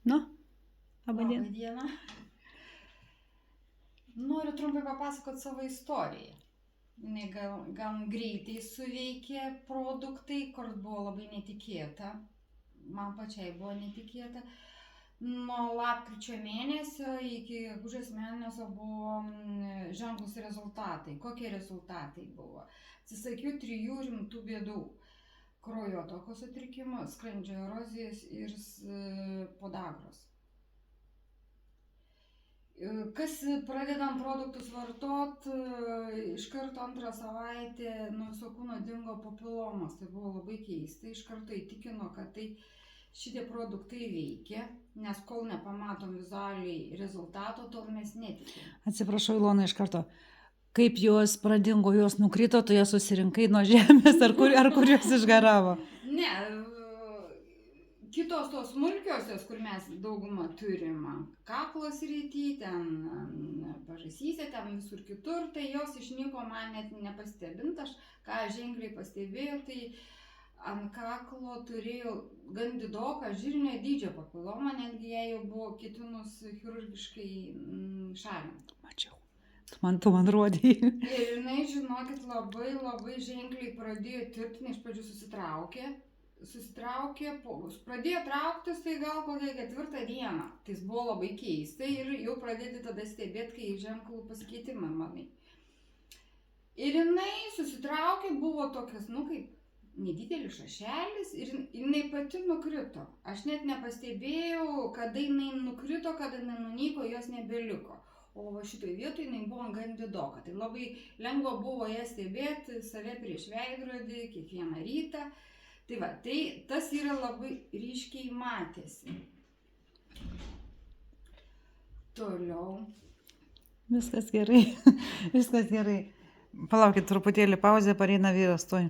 Nu, laba diena. Labą dieną. Noriu trumpai papasakoti savo istoriją. Jinai gan greitai suveikė produktai, kur buvo labai netikėta. Man pačiai buvo netikėta. Nuo lapkričio mėnesio iki gegužės mėnesio buvo ženklus rezultatai. Kokie rezultatai buvo? Atsisakiau 3 rimtų bėdų. Kraujotakos sutrikimo, skrandžio erozijos ir podagros. Kas pradedam produktus vartot, iš karto antrą savaitę nuo viso kūno dingo papilomas. Tai buvo labai keista. Iš karto įtikino, kad šitie produktai veikia, nes kol nepamatom vizualiai rezultato, tol mes netikim. Atsiprašau, Ilona, iš karto. Kaip jos pradingo, jos nukrito, tu jas susirinkai nuo žemės, ar kur jos išgaravo? Ne, kitos tos smulkiosios, kur mes daugumą turim, kaklo srity, ten pažasyse, ten visur kitur, tai jos išnyko man net nepastebint. Aš ką ženkliai pastebėjau, tai ant kaklo turėjau gan didoką žirnio dydžio papilomą, netgi jei jau buvo ketinus chirurgiškai šalinti. Mačiau. Tu man rodėjai. Ir jinai, žinokit, labai ženkliai pradėjo tirpti, iš pradžių susitraukė, pradėjo trauktis tai gal kokią 4 dieną. Tai buvo labai keista ir jau pradėti tada stebėti, kai ženklų pasikeitimą manai. Ir jinai susitraukė, buvo tokias, kaip nedidelis šašelis ir jinai pati nukrito. Aš net nepastebėjau, kada jinai nukrito, kada jinai nunyko, jos nebeliko. O šitoj vietoj jinai buvo gan didoka. Tai labai lengva buvo ją stebėti, save prieš veidrodį, kiekvieną rytą. Tai va, tai tas yra labai ryškiai matėsi. Toliau. Viskas gerai. Viskas gerai. Palaukit truputėlį pauzę, pareina vyras tuoj.